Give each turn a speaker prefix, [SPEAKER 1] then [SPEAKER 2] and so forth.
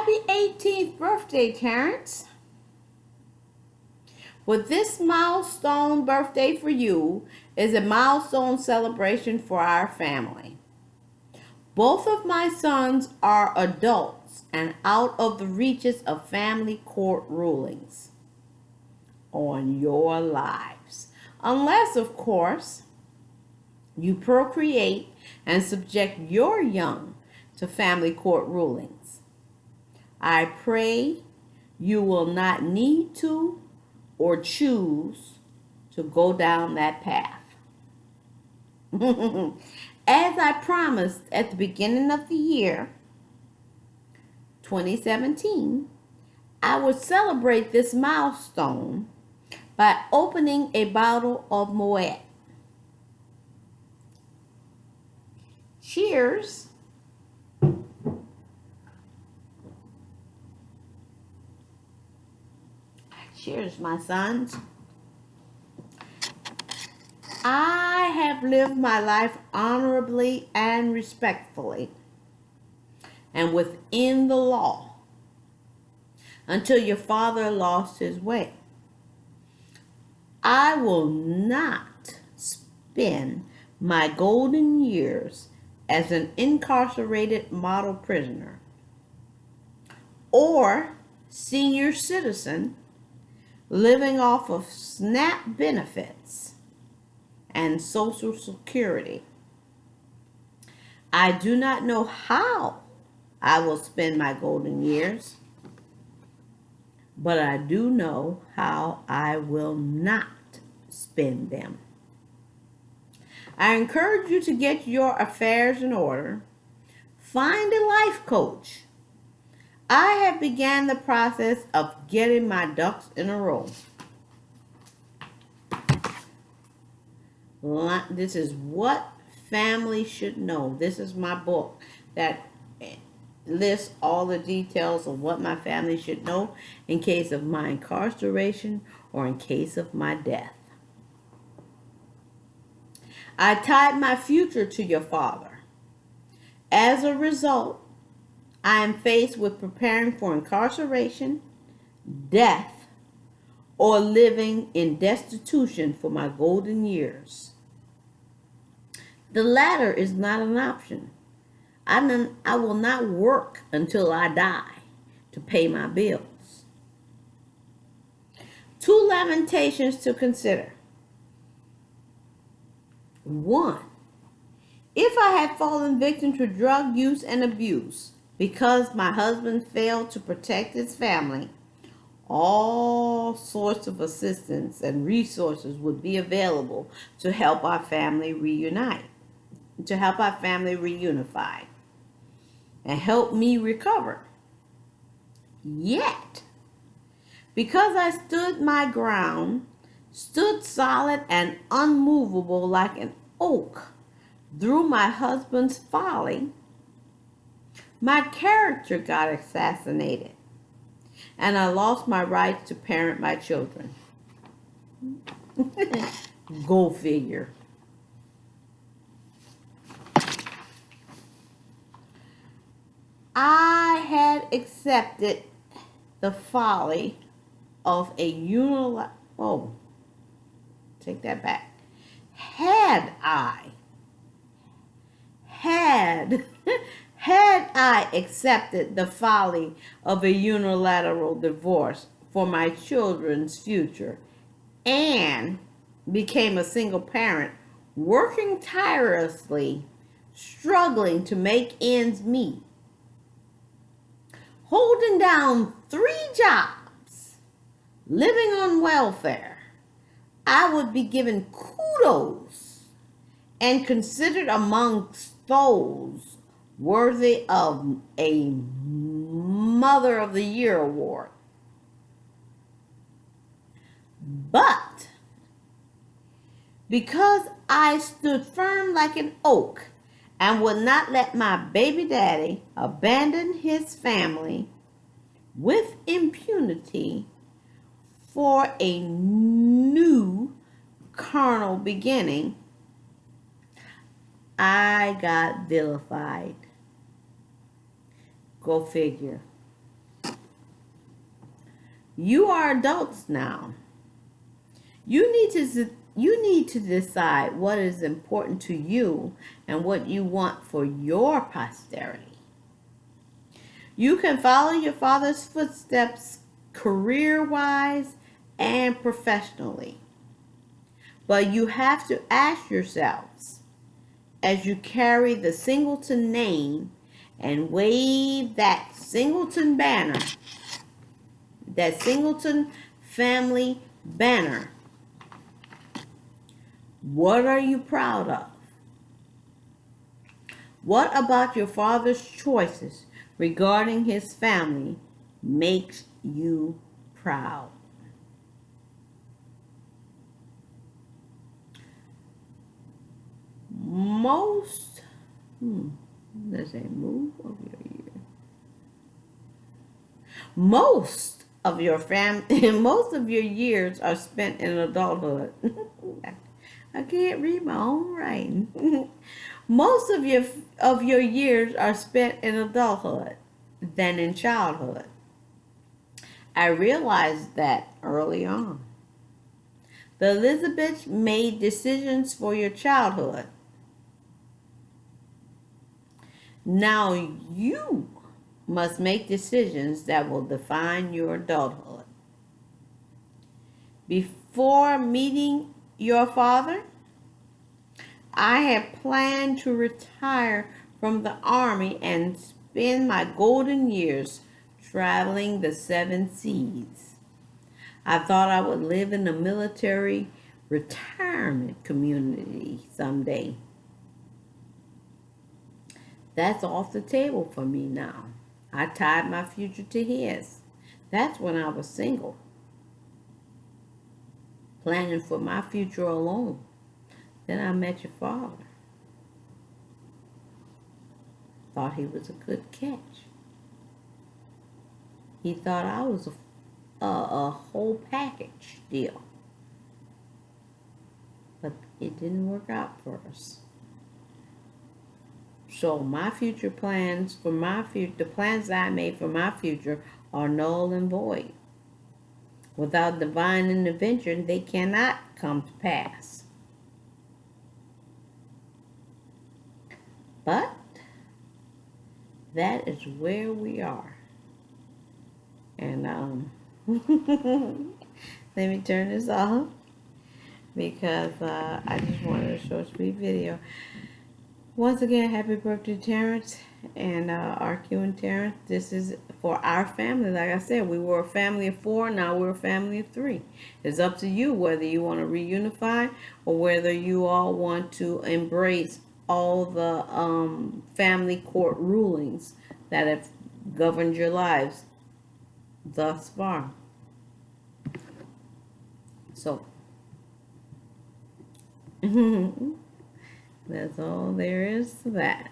[SPEAKER 1] Happy 18th birthday, Terrence. With this milestone birthday for you is a milestone celebration for our family. Both of my sons are adults and out of the reaches of family court rulings on your lives. Unless, of course, you procreate and subject your young to family court rulings. I pray you will not need to or choose to go down that path. As I promised at the beginning of the year 2017, I would celebrate this milestone by opening a bottle of Moet. Cheers. Cheers, my sons. I have lived my life honorably and respectfully and within the law until your father lost his way. I will not spend my golden years as an incarcerated model prisoner or senior citizen living off of SNAP benefits and Social Security. I do not know how I will spend my golden years, but I do know how I will not spend them. I encourage you to get your affairs in order. Find a life coach. I have began the process of getting my ducks in a row. This is what family should know. This is my book that lists all the details of what my family should know in case of my incarceration or in case of my death. I tied my future to your father. As a result, I am faced with preparing for incarceration, death, or living in destitution for my golden years. The latter is not an option. I will not work until I die to pay my bills. 2 lamentations to consider. 1. If I had fallen victim to drug use and abuse because my husband failed to protect his family, all sorts of assistance and resources would be available to help our family reunite, to help our family reunify, and help me recover. Yet, because I stood my ground, stood solid and unmovable like an oak through my husband's folly, my character got assassinated, and I lost my rights to parent my children. Go figure. I had accepted the folly of a unilateral... Oh, take that back. Had I accepted the folly of a unilateral divorce for my children's future and became a single parent, working tirelessly, struggling to make ends meet, holding down 3 jobs, living on welfare, I would be given kudos and considered amongst those worthy of a Mother of the Year award. But because I stood firm like an oak and would not let my baby daddy abandon his family with impunity for a new carnal beginning, I got vilified. Go figure. You are adults now. You need to decide what is important to you and what you want for your posterity. You can follow your father's footsteps career-wise and professionally. But you have to ask yourselves, as you carry the Singleton name and wave that Singleton banner, that Singleton family banner, what are you proud of? What about your father's choices regarding his family makes you proud? Most, let's say, move of your year. Most of your most of your years are spent in adulthood. I can't read my own writing. Most of your years are spent in adulthood than in childhood. I realized that early on. The Elizabeths made decisions for your childhood. Now you must make decisions that will define your adulthood. Before meeting your father, I had planned to retire from the army and spend my golden years traveling the seven seas. I thought I would live in a military retirement community someday. That's off the table for me now. I tied my future to his. That's when I was single, planning for my future alone. Then I met your father. Thought he was a good catch. He thought I was a whole package deal. But it didn't work out for us. So my future plans for my future, the plans I made for my future are null and void. Without divine intervention, they cannot come to pass. But that is where we are. And let me turn this off because I just wanted a short, sweet video. Once again, happy birthday, Terrence and RQ and Terrence. This is for our family. Like I said, we were a family of 4. Now we're a family of 3. It's up to you whether you want to reunify or whether you all want to embrace all the family court rulings that have governed your lives thus far. So, that's all there is to that.